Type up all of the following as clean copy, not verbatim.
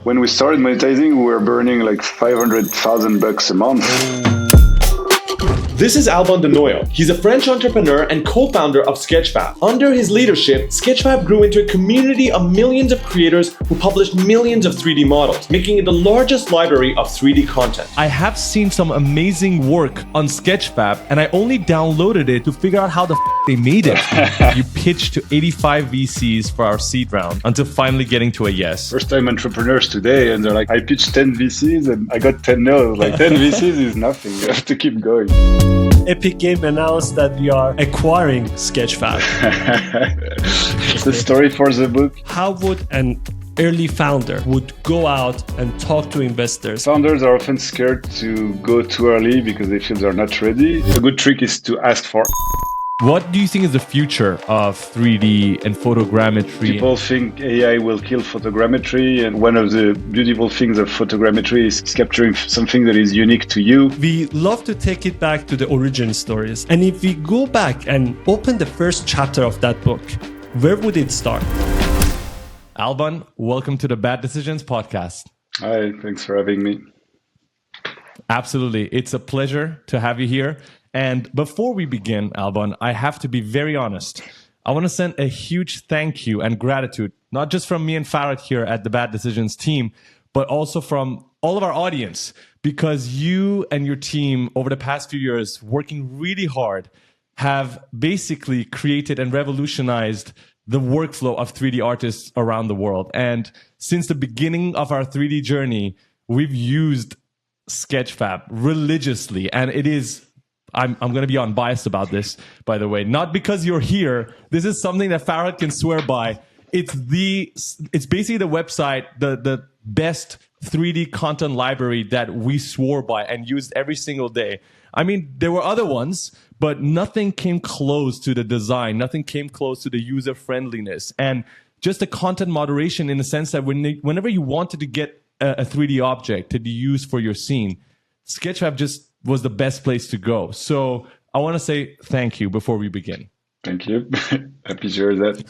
When we started monetizing, we were burning like $500,000 a month. This is Alban Denoyel. He's a French entrepreneur and co-founder of Sketchfab. Under his leadership, Sketchfab grew into a community of millions of creators who published millions of 3D models, making it the largest library of 3D content. I have seen some amazing work on Sketchfab, and I only downloaded it to figure out how the they made it. You pitched to 85 VCs for our seed round until finally getting to a yes. First time entrepreneurs today, and they're like, I pitched 10 VCs and I got 10 no's. Like 10 VCs is nothing. You have to keep going. Epic Game announced that we are acquiring Sketchfab. It's the story for the book. How would an early founder would go out and talk to investors? Founders are often scared to go too early because they feel they're not ready. A good trick is to ask for. What do you think is the future of 3D and photogrammetry? People think AI will kill photogrammetry, and one of the beautiful things of photogrammetry is capturing something that is unique to you. We love to take it back to the origin stories. And if we go back and open the first chapter of that book, where would it start? Alban, welcome to the Bad Decisions podcast. Hi, thanks for having me. Absolutely. It's a pleasure to have you here. And before we begin, Alban, I have to be very honest. I want to send a huge thank you and gratitude, not just from me and Farad here at the Bad Decisions team, but also from all of our audience, because you and your team over the past few years, working really hard, have basically created and revolutionized the workflow of 3D artists around the world. And since the beginning of our 3D journey, we've used Sketchfab religiously, and it is I'm going to be unbiased about this, by the way. Not because you're here. This is something that Farad can swear by. It's basically the website, the best 3D content library that we swore by and used every single day. I mean, there were other ones, but nothing came close to the design. Nothing came close to the user friendliness and just the content moderation in the sense that whenever you wanted to get a 3D object to be used for your scene, Sketchfab just was the best place to go. So I want to say thank you before we begin. Thank you. Happy to hear that.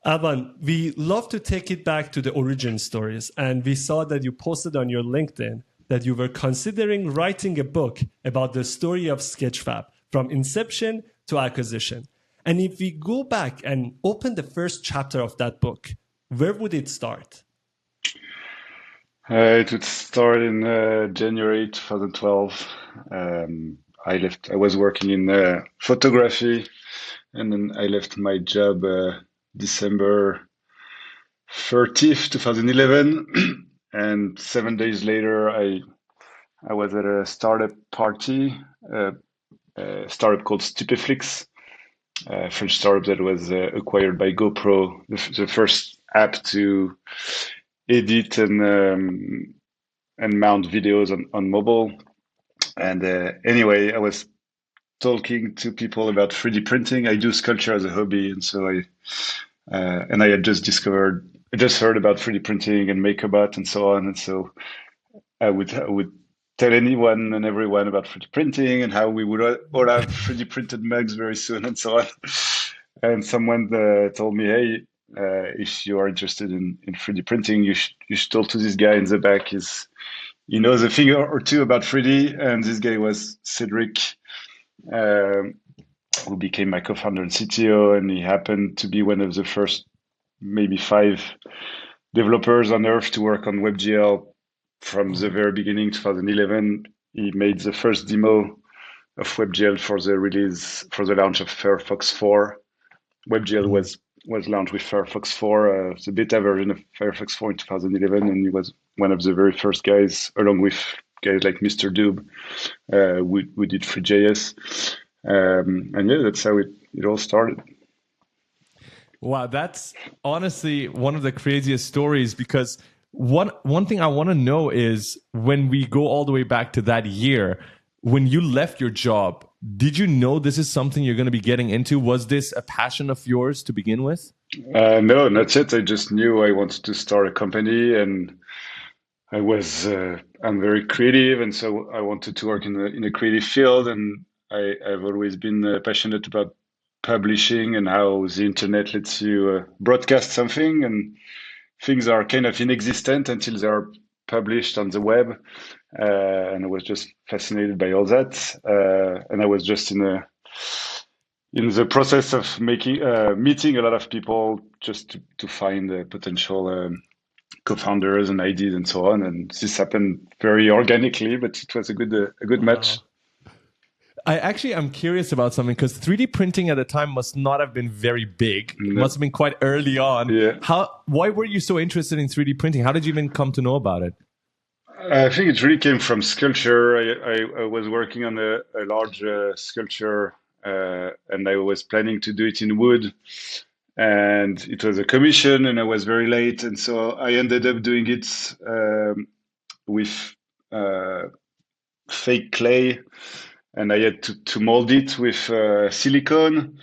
Alban, we love to take it back to the origin stories. And we saw that you posted on your LinkedIn that you were considering writing a book about the story of Sketchfab from inception to acquisition. And if we go back and open the first chapter of that book, where would it start? It would start in January 2012. I was working in photography, and then I left my job December 30th, 2011. And 7 days later, I was at a startup party, a startup called Stupeflix, a French startup that was acquired by GoPro, the first app to edit and mount videos on mobile. And anyway, I was talking to people about 3D printing. I do sculpture as a hobby, and so I had just heard about 3D printing and MakerBot and so on. And so I would tell anyone and everyone about 3D printing and how we would all have 3D printed mugs very soon and so on. And someone told me, hey, if you are interested in 3D printing, you should talk to this guy in the back. He knows a thing or two about 3D. And this guy was Cedric, who became my co-founder and CTO. And he happened to be one of the first, maybe 5 developers on Earth to work on WebGL from the very beginning, 2011. He made the first demo of WebGL for the launch of Firefox 4. WebGL was launched with Firefox 4, the beta version of Firefox 4 in 2011, and he was one of the very first guys, along with guys like Mr. Doob, who did Free.js. And yeah, that's how it all started. Wow, that's honestly one of the craziest stories, because one thing I want to know is, when we go all the way back to that year, when you left your job, did you know this is something you're going to be getting into? Was this a passion of yours to begin with? No, not yet. I just knew I wanted to start a company, and I'm very creative, and so I wanted to work in a creative field, and I've always been passionate about publishing and how the internet lets you broadcast something, and things are kind of inexistent until they are published on the web. And I was just fascinated by all that. And I was just in the process of meeting a lot of people just to find potential co-founders and ideas and so on. And this happened very organically, but it was a good match. Wow. I'm curious about something because 3D printing at the time must not have been very big. It No. must have been quite early on. Yeah. Why were you so interested in 3D printing? How did you even come to know about it? I think it really came from sculpture. I was working on a large sculpture, and I was planning to do it in wood. And it was a commission, and I was very late. And so I ended up doing it with fake clay, and I had to mold it with silicone.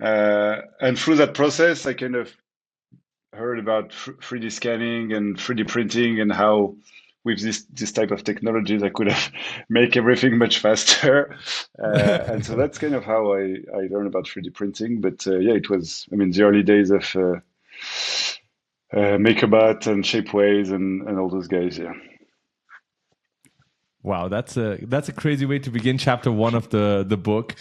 And through that process, I kind of heard about 3D scanning and 3D printing and how with this type of technologies I could have make everything much faster. And so that's kind of how I learned about 3D printing. But yeah, it was, I mean, the early days of MakerBot and Shapeways and all those guys. Yeah. Wow, that's a crazy way to begin chapter 1 of the book.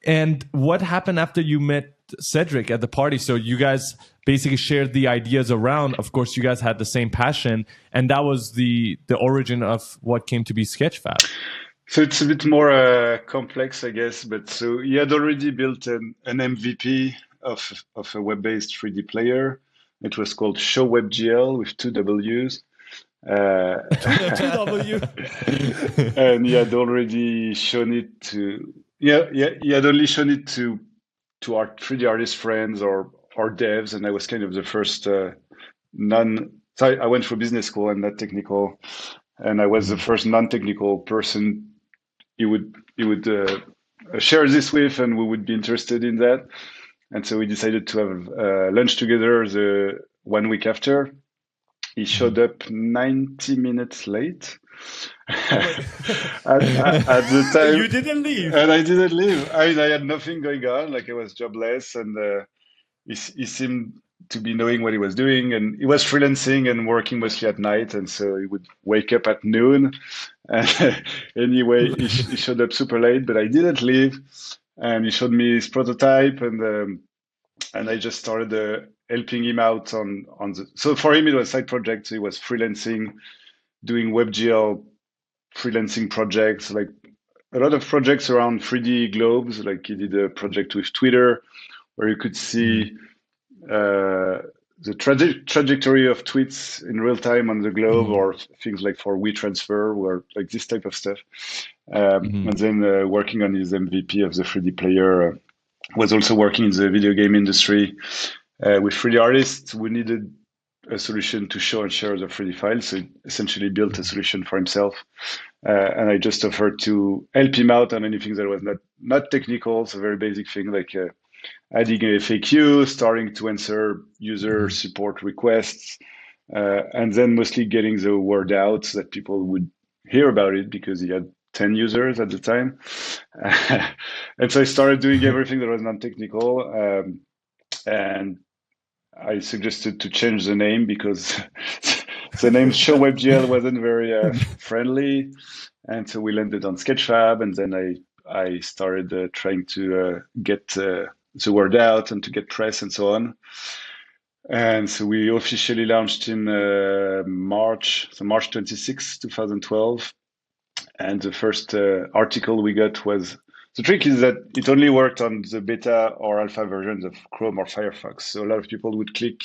And what happened after you met Cedric at the party? So you guys basically shared the ideas around. Of course, you guys had the same passion, and that was the origin of what came to be Sketchfab. So it's a bit more complex, I guess. But so he had already built an MVP of a web-based 3D player. It was called ShowWebGL with 2 W's. 2W. And he had already shown it to he had only shown it to our 3D artist friends or devs, and I was kind of the first non. So I went for business school and not technical, and I was the first non-technical person he would share this with, and we would be interested in that. And so we decided to have lunch together the 1 week after. He showed up 90 minutes late at the time. You didn't leave. And I didn't leave. I had nothing going on. Like I was jobless, and he seemed to be knowing what he was doing. And he was freelancing and working mostly at night. And so he would wake up at noon. And anyway, he showed up super late, but I didn't leave. And he showed me his prototype, and I just started helping him out on the. So for him, it was a side project. So he was freelancing, doing WebGL freelancing projects, like a lot of projects around 3D globes. Like he did a project with Twitter, where you could see the trajectory of tweets in real time on the globe, or things like for WeTransfer, or like this type of stuff. And then working on his MVP of the 3D player. Was also working in the video game industry with 3D artists. We needed a solution to show and share the 3D files, so he essentially built a solution for himself. And I just offered to help him out on anything that was not technical, so very basic thing like adding a FAQ, starting to answer user support requests, and then mostly getting the word out so that people would hear about it, because he had 10 users at the time. And so I started doing everything that was non-technical. And I suggested to change the name because the name ShowWebGL wasn't very friendly. And so we landed on Sketchfab, and then I started trying to get the word out and to get press and so on. And so we officially launched in March 26, 2012. And the first article we got was, the trick is that it only worked on the beta or alpha versions of Chrome or Firefox. So a lot of people would click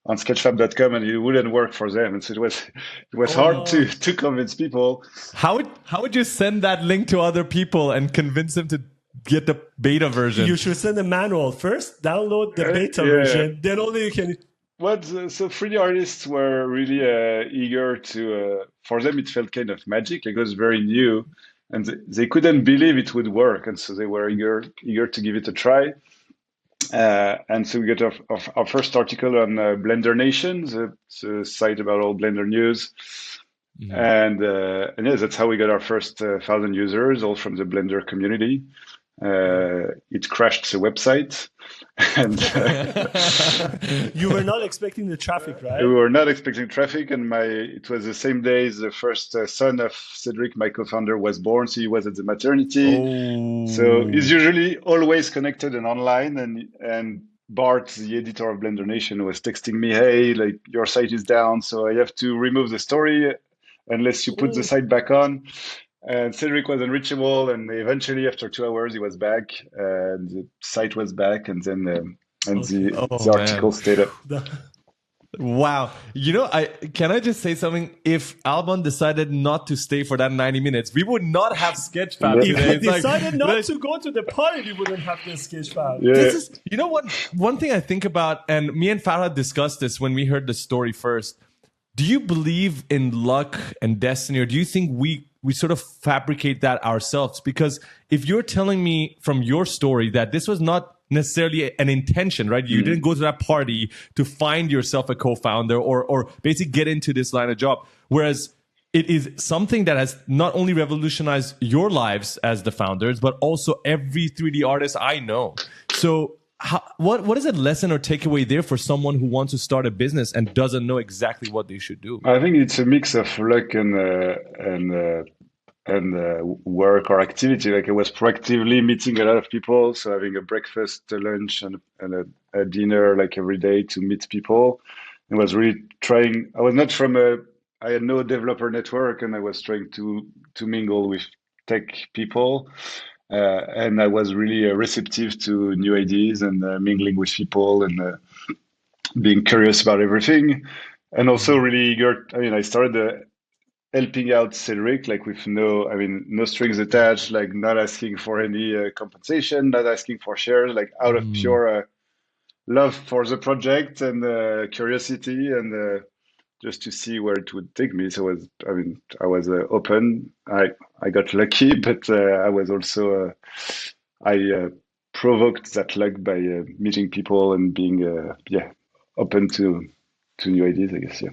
on sketchfab.com and it wouldn't work for them. And so it was hard to convince people. How would you send that link to other people and convince them to get the beta version? You should send a manual first, download the beta version, then only you can. So 3D artists were really eager to, for them it felt kind of magic, like it was very new, and they couldn't believe it would work, and so they were eager to give it a try. And so we got our first article on Blender Nation, the site about all Blender news. And yeah, that's how we got our first 1,000 users, all from the Blender community. It crashed the website, and You were not expecting the traffic, we right? were not expecting traffic. And it was the same day the first son of Cedric, my co-founder, was born. So he was at the maternity. So he's Oh, usually always connected and online. And Bart, the editor of Blender Nation, was texting me, "Hey, like your site is down, so I have to remove the story unless you put the Oh, site back on." And Cedric was unreachable, and eventually, after 2 hours, he was back, and the site was back, and then and okay. the oh article man. stayed up. Wow. I can I just say something? If Alban decided not to stay for that 90 minutes, we would not have Sketchfab If today. he It's like, decided not like to go to the party, we wouldn't have this Sketchfab. Yeah, this is what one thing I think about, and me and Farah discussed this when we heard the story first. Do you believe in luck and destiny, or do you think we sort of fabricate that ourselves? Because if you're telling me from your story that this was not necessarily an intention, right? You didn't go to that party to find yourself a co-founder or basically get into this line of job. Whereas it is something that has not only revolutionized your lives as the founders, but also every 3D artist I know. So what is a lesson or takeaway there for someone who wants to start a business and doesn't know exactly what they should do? I think it's a mix of luck and work or activity. Like I was proactively meeting a lot of people, so having a breakfast, a lunch, and a dinner like every day to meet people. I was really trying. I was not from a. I had no developer network, and I was trying to mingle with tech people. And I was really receptive to new ideas and mingling with people and being curious about everything. And also really eager. I mean, I started helping out Cedric, like with no strings attached, like not asking for any compensation, not asking for shares, like out of Mm. pure love for the project and curiosity and just to see where it would take me. So I was open. I got lucky, but I was also I provoked that luck by meeting people and being open to new ideas, I guess. Yeah.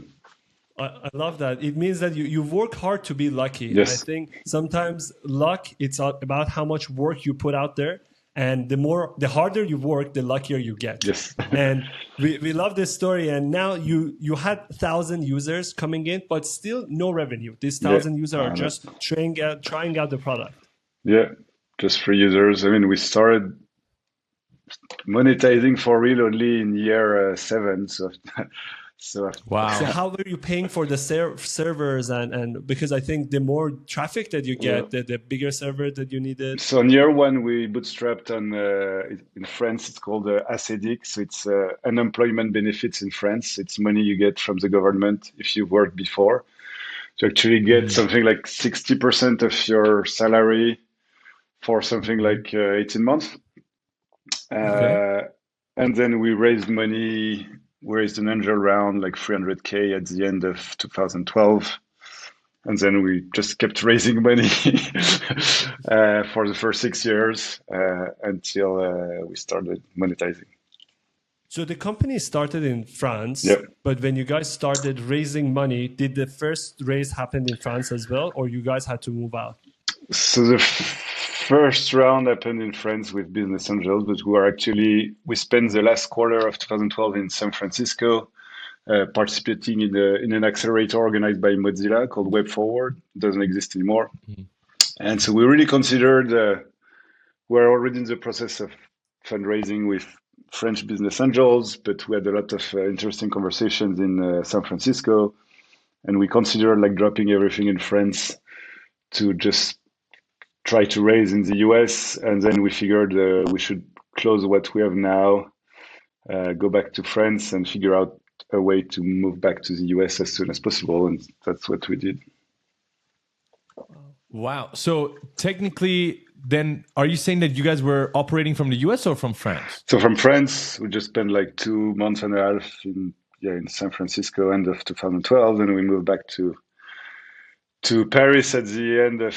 I love that. It means that you work hard to be lucky. And I Yes. think sometimes luck, it's about how much work you put out there. And the harder you work, the luckier you get. Yes. And we love this story. And now you had 1,000 users coming in, but still no revenue. These Yeah. 1,000 users are just trying out the product. Yeah, just free users. I mean, we started monetizing for real only in year seven. So, so So Wow. how were you paying for the servers and because I think the more traffic that you yeah. get, the bigger server that you needed. So in year one, we bootstrapped on in France. It's called ACDIC. So it's unemployment benefits in France. It's money you get from the government if you've worked before. To actually get Mhm. something like 60% of your salary for something Mhm. like 18 months. Okay. Uh, and then we raised money. We raised an angel round, like 300K at the end of 2012. And then we just kept raising money for the first 6 years until we started monetizing. So the company started in France, Yep. but when you guys started raising money, did the first raise happen in France as well, or you guys had to move out? So the first round happened in France with business angels, but we spent the last quarter of 2012 in San Francisco, participating in an accelerator organized by Mozilla called Web Forward. It doesn't exist anymore. Mhm. And so we really considered we're already in the process of fundraising with French business angels, but we had a lot of interesting conversations in San Francisco, and we considered like dropping everything in France to just try to raise in the US, and then we figured we should close what we have now, go back to France, and figure out a way to move back to the US as soon as possible, and that's what we did. Wow. So technically, then, are you saying that you guys were operating from the US or from France? So from France, we just spent like 2 months and a half in San Francisco, end of 2012, and we moved back to Paris at the end of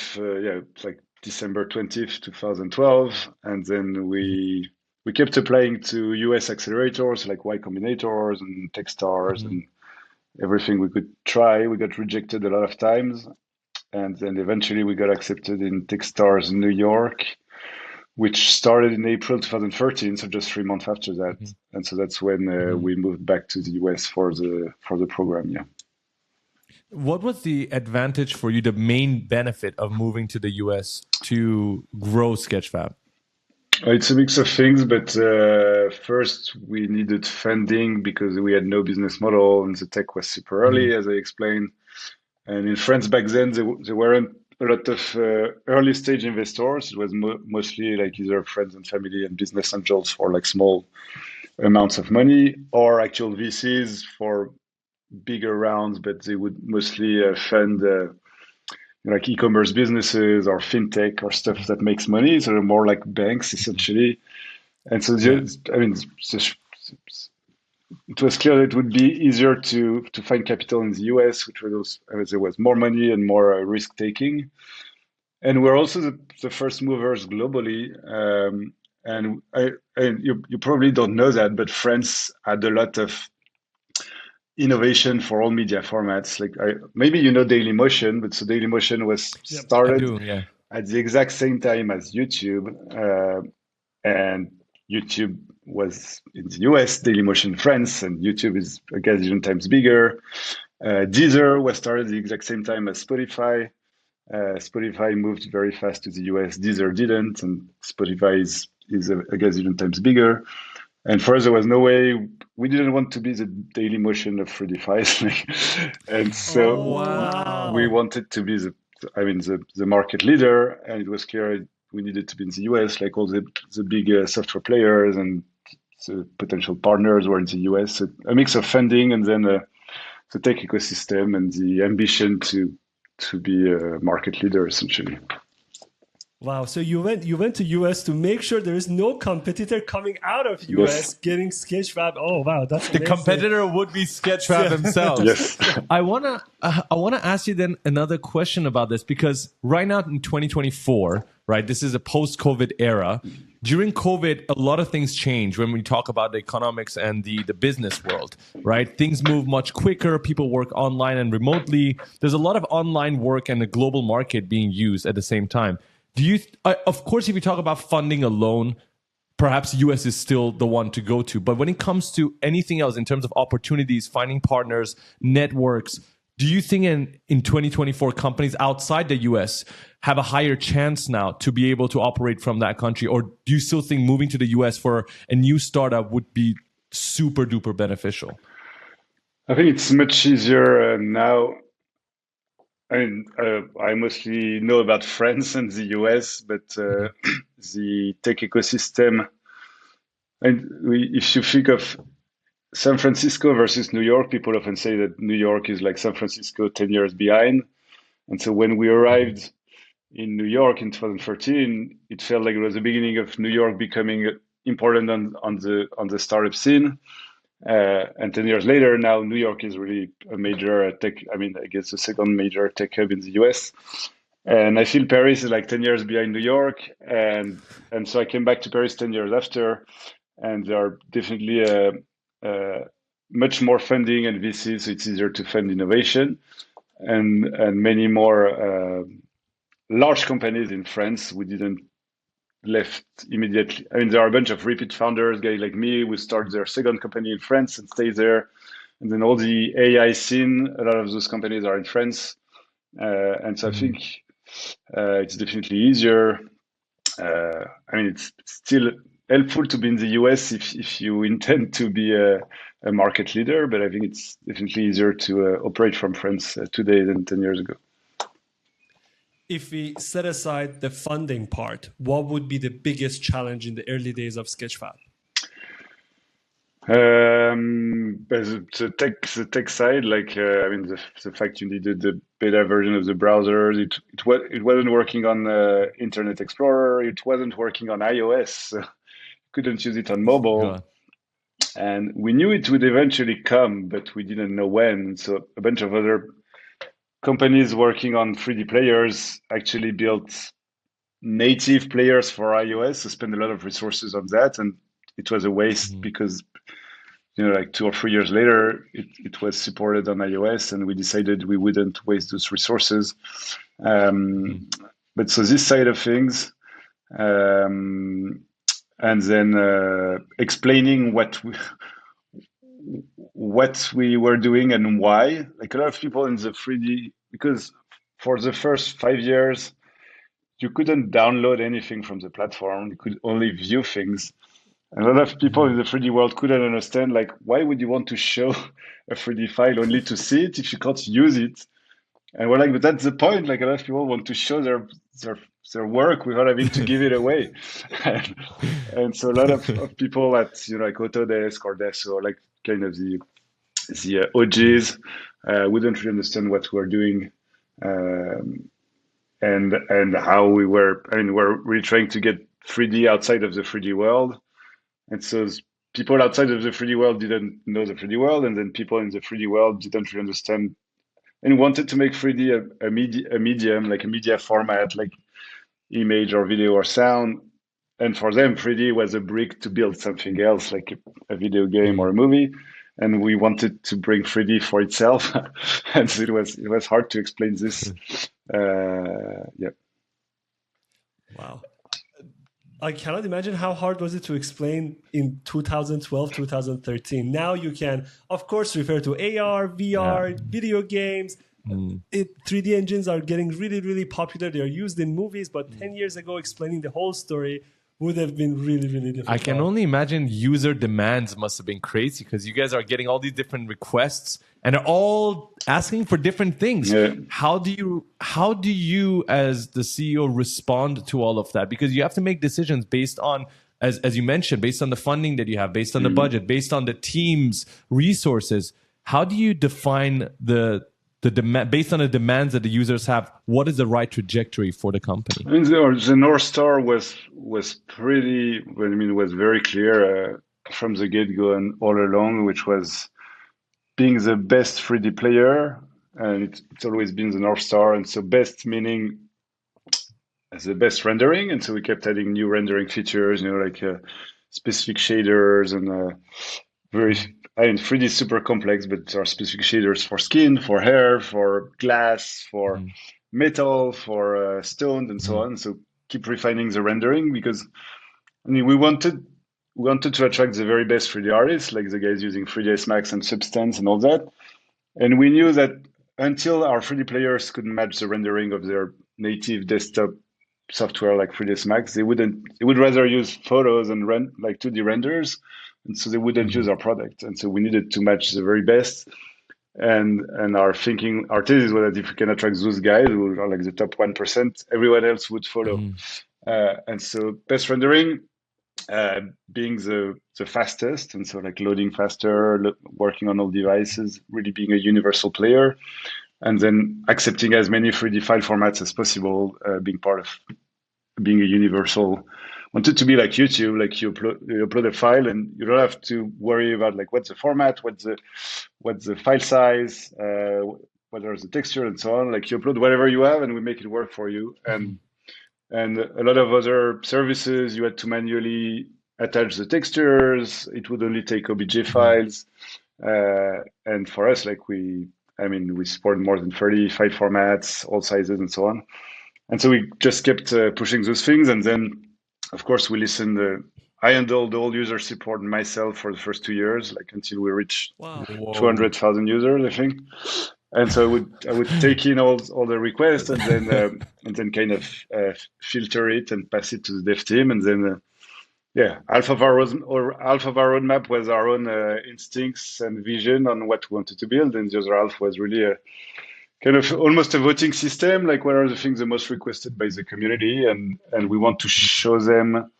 like December 20th, 2012, and then we kept applying to US accelerators like Y Combinators and Techstars Mhm. and everything we could try. We got rejected a lot of times, and then eventually we got accepted in Techstars New York, which started in April 2013, so just 3 months after that. Mhm. And so that's when Mhm. we moved back to the US for the program. Yeah. What was the advantage for you, the main benefit of moving to the US to grow Sketchfab? It's a mix of things, but first we needed funding because we had no business model and the tech was super early, Mhm. as I explained. And in France back then, there weren't a lot of early stage investors. It was mostly like either friends and family and business angels for like small amounts of money, or actual VCs for bigger rounds, but they would mostly fund like e-commerce businesses or fintech or stuff that makes money. So they're more like banks essentially. And so Yeah. I mean, it was clear that it would be easier to find capital in the US, which was there was more money and more risk taking. And we're also the first movers globally. And you probably don't know that, but France had a lot of innovation for all media formats. Like maybe you know Dailymotion, but so Dailymotion was Yep. I started do, yeah. at the exact same time as YouTube, and YouTube was in the US, Dailymotion France, and YouTube is a gazillion times bigger. Deezer was started at the exact same time as Spotify. Spotify moved very fast to the US. Deezer didn't, and Spotify is a gazillion times bigger. And for us, there was no way we didn't want to be the Daily Motion of 3D files, and so Oh, we wow. Wow. wanted to be the market leader, and it was clear we needed to be in the US, like all the big software players and the potential partners were in the US. So a mix of funding and then the tech ecosystem and the ambition to be a market leader essentially. Wow. So you went to US to make sure there is no competitor coming out of Yes, US getting Sketchfab. Oh, wow. That's The amazing. competitor would be Sketchfab themselves. yes. I wanna ask you then another question about this because right now in 2024, right, this is a post-COVID era. During COVID, a lot of things change when we talk about the economics and the business world, right? Things move much quicker. People work online and remotely. There's a lot of online work and the global market being used at the same time. Do you, of course, if you talk about funding alone, perhaps US is still the one to go to. But when it comes to anything else in terms of opportunities, finding partners, networks, do you think in 2024 companies outside the US have a higher chance now to be able to operate from that country? Or do you still think moving to the US for a new startup would be super duper beneficial? I think it's much easier now. I mean, I mostly know about France and the US, but Mhm. the tech ecosystem, and if you think of San Francisco versus New York, people often say that New York is like San Francisco 10 years behind. And so when we Mhm. arrived in New York in 2013, it felt like it was the beginning of New York becoming important on the startup scene. And 10 years later, now New York is really a major tech, I mean, I guess the second major tech hub in the US. And I feel Paris is like 10 years behind New York. And so I came back to Paris 10 years after, and there are definitely much more funding and VCs, so it's easier to fund innovation. And many more large companies in France we didn't left immediately. I mean, there are a bunch of repeat founders, guys like me, who start their second company in France and stay there. And then all the AI scene, a lot of those companies are in France. And so I Mhm. think it's definitely easier. I mean, it's still helpful to be in the US if you intend to be a market leader, but I think it's definitely easier to operate from France today than 10 years ago. If we set aside the funding part, what would be the biggest challenge in the early days of Sketchfab? As the tech side, like I mean, the fact you needed the beta version of the browser, it wasn't working on Internet Explorer, it wasn't working on iOS, so couldn't use it on mobile, God. and we knew it would eventually come, but we didn't know when. So a bunch of other companies working on 3D players actually built native players for iOS, so spent a lot of resources on that, and it was a waste Mhm. because like 2 or 3 years later, it was supported on iOS, and we decided we wouldn't waste those resources. Mhm. Um, but so this side of things, um, and then explaining what we were doing and why. Like a lot of people in the 3D, because for the first 5 years, you couldn't download anything from the platform. You could only view things. And a lot of people in the 3D world couldn't understand, like, why would you want to show a 3D file only to see it if you can't use it? And we're like, but that's the point. Like a lot of people want to show their their work without having to give it away. And so a lot of people at like Autodesk or Deso, like kind of the OGs, wouldn't really understand what we're doing, um, and how we were. I mean, we're really trying to get 3D outside of the 3D world, and so people outside of the 3D world didn't know the 3D world, and then people in the 3D world didn't really understand and wanted to make 3D a medium, like a media format, like image or video or sound. And for them, 3D was a brick to build something else, like a video game or a movie. And we wanted to bring 3D for itself, and so it was hard to explain this. Yeah. Wow. I cannot imagine how hard was it to explain in 2012, 2013. Now you can, of course, refer to AR, VR, video games. 3D engines are getting really, really popular. They are used in movies, but 10 years ago, explaining the whole story would have been really, really difficult. I can only imagine user demands must have been crazy because you guys are getting all these different requests and are all asking for different things. Yeah. How do you as the CEO respond to all of that? Because you have to make decisions based on, as you mentioned, based on the funding that you have, based on the budget, based on the team's resources. How do you define the demand based on the demands that the users have? What is the right trajectory for the company? I mean, the North Star was pretty. I mean, was very clear from the get go and all along, which was being the best 3D player, and it's always been the North Star. And so, best meaning the best rendering, and so we kept adding new rendering features, like specific shaders and very. I mean, 3D is super complex, but there are specific shaders for skin, for hair, for glass, for metal, for stone, and so on. So keep refining the rendering because I mean we wanted to attract the very best 3D artists, like the guys using 3ds Max and Substance and all that. And we knew that until our 3D players could match the rendering of their native desktop software like 3ds Max, they would rather use photos and like 2D renders, and so they wouldn't use our product. And so we needed to match the very best. And our thesis was that if we can attract those guys who are like the top 1%, everyone else would follow. And so best rendering being the fastest, and so like loading faster, working on all devices, really being a universal player, and then accepting as many 3D file formats as possible, being part of being a universal. Wanted to be like YouTube, like you upload a file and you don't have to worry about like what's the format, what's the file size, what are the texture and so on. Like you upload whatever you have and we make it work for you. And a lot of other services, you had to manually attach the textures. It would only take OBJ files. And for us, like we support more than 30 file formats, all sizes and so on. And so we just kept pushing those things. And then, of course, we listened. I handled all user support myself for the first 2 years, like until we reached 200,000 users, I think. And so I would take in all the requests and then kind of filter it and pass it to the dev team. And then half of our roadmap was our own instincts and vision on what we wanted to build, and the other half was really a kind of almost a voting system, like what are the things the most requested by the community, and we want to show them.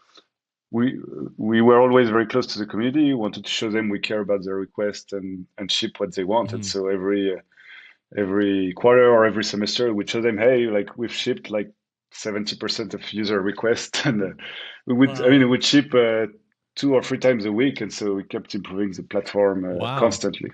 We were always very close to the community. We wanted to show them we care about their request and ship what they want. And so every quarter or every semester, we show them, hey, like we've shipped like 70% of user requests, and we would ship 2 or 3 times a week, and so we kept improving the platform constantly.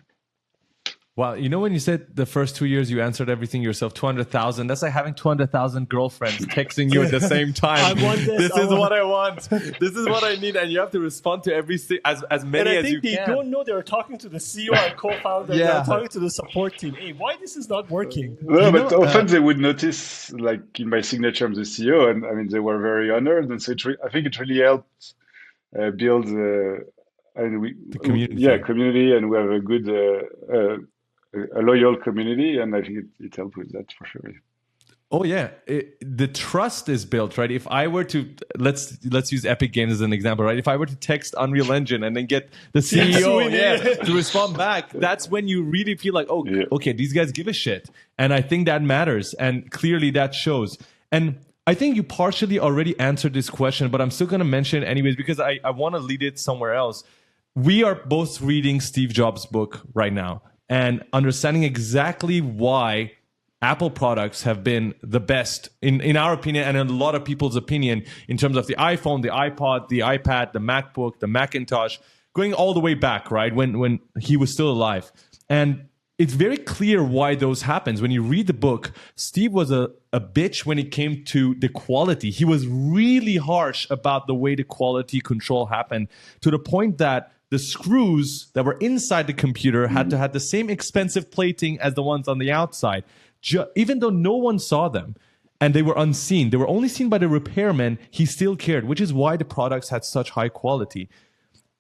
Wow, you know when you said the first 2 years you answered everything yourself, 200,000. That's like having 200,000 girlfriends texting you at the same time. I want this. This is what I want. This is what I need, and you have to respond to as And many I as you think they can. don't know they're talking to the CEO and co-founder. Yeah. They're talking to the support team. Hey, why this is not working? No, You but know, often they would notice, like in my signature, I'm the CEO, and I mean they were very honored, and so I think it really helped build, and the community. community, and we have a good, a loyal community, and I think it helped with that for sure. Oh yeah, the trust is built, right? If I were to let's use Epic Games as an example, right? If I were to text Unreal Engine and then get the CEO, to respond back, that's when you really feel like, okay, these guys give a shit, and I think that matters, and clearly that shows. And I think you partially already answered this question, but I'm still going to mention it anyways because I want to lead it somewhere else. We are both reading Steve Jobs' book right now and understanding exactly why Apple products have been the best in our opinion and in a lot of people's opinion in terms of the iPhone, the iPod, the iPad, the MacBook, the Macintosh, going all the way back, right, when he was still alive. And it's very clear why those happens. When you read the book, Steve was a bitch when it came to the quality. He was really harsh about the way the quality control happened, to the point that the screws that were inside the computer had to have the same expensive plating as the ones on the outside, even though no one saw them and they were unseen. They were only seen by the repairman. He still cared, which is why the products had such high quality.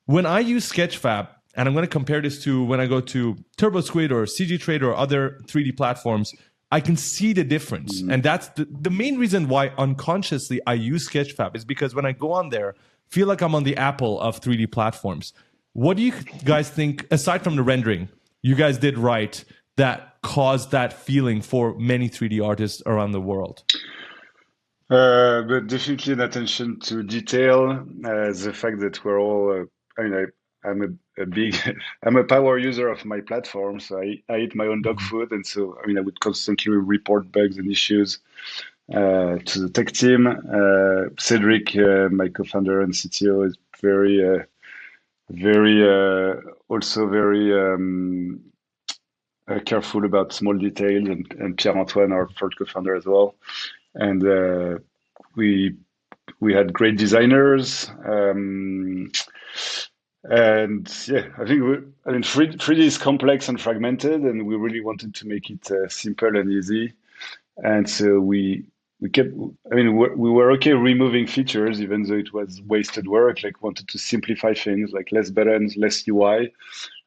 When I use Sketchfab, and I'm going to compare this to when I go to TurboSquid or CG Trade or other 3D platforms, I can see the difference. And that's the main reason why unconsciously I use Sketchfab, is because when I go on there, feel like I'm on the Apple of 3D platforms. What do you guys think, aside from the rendering, you guys did right that caused that feeling for many 3D artists around the world? But definitely an attention to detail, the fact that we're all, I'm a big, I'm a power user of my platform, so I eat my own dog food, and so I would constantly report bugs and issues to the tech team. Cedric, my co-founder and CTO, is also very careful about small details, and Pierre-Antoine, our third co-founder as well, and we had great designers. And yeah, I think 3D is complex and fragmented, and we really wanted to make it simple and easy. And so we kept, we were okay removing features, even though it was wasted work. Like, wanted to simplify things, like less buttons, less UI,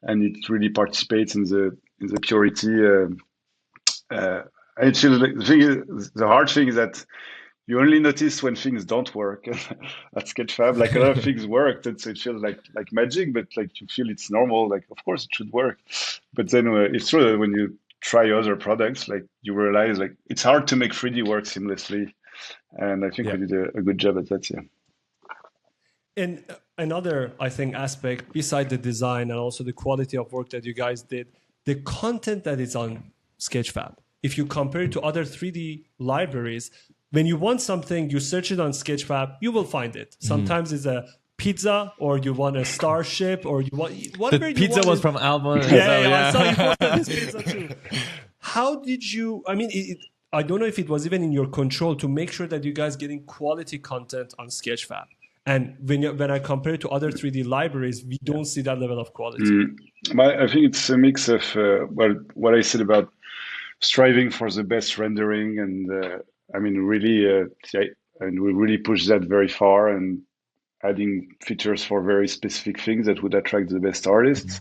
and it really participates in the purity. And it feels like the hard thing is that you only notice when things don't work at Sketchfab. Like, a lot of things worked, and so it feels like magic, but like you feel it's normal. Like, of course it should work, but then it's true that when you try other products, like, you realize like it's hard to make 3D work seamlessly, and I think we did a good job at that. Yeah. And another, I think, aspect beside the design and also the quality of work that you guys did, the content that is on Sketchfab. If you compare it to other 3D libraries, when you want something, you search it on Sketchfab, you will find it. Sometimes it's a pizza, or you want a starship, or you want whatever. The pizza was from Alban. I saw you posted this pizza too. How did you? I don't know if it was even in your control to make sure that you guys getting quality content on Sketchfab. And when I compare it to other 3D libraries, we don't see that level of quality. I think it's a mix of what I said about striving for the best rendering, and really, and we really push that very far, and adding features for very specific things that would attract the best artists.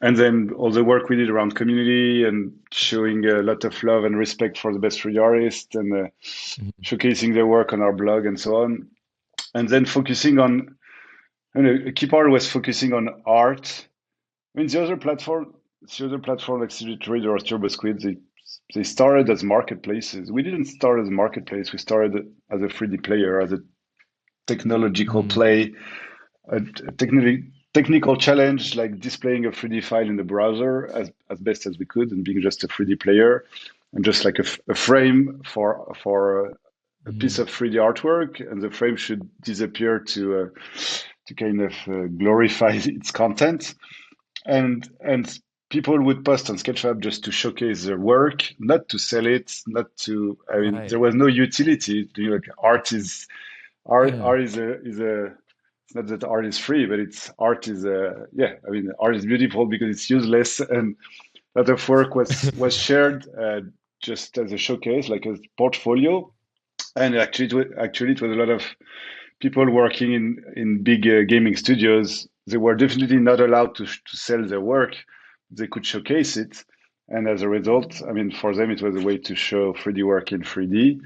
And then all the work we did around community and showing a lot of love and respect for the best 3D artists, and showcasing their work on our blog and so on. And then focusing on, a key part was focusing on art. The other platform like CG Trade or TurboSquid, they started as marketplaces. We didn't start as a marketplace. We started as a 3D player, as a technological play, a technical challenge, like displaying a 3D file in the browser as best as we could, and being just a 3D player, and just like a frame for a piece of 3D artwork, and the frame should disappear to kind of glorify its content. and people would post on Sketchfab just to showcase their work, not to sell it, not to. I mean, Right. there was no utility. You know, like Yeah. art is a. It's not that art is free, but it's art is a. Yeah, I mean, art is beautiful because it's useless, and a lot of work was shared just as a showcase, like a portfolio. And actually, it was a lot of people working in big gaming studios. They were definitely not allowed to sell their work. They could showcase it, and as a result, I mean, for them, it was a way to show 3D work in 3D.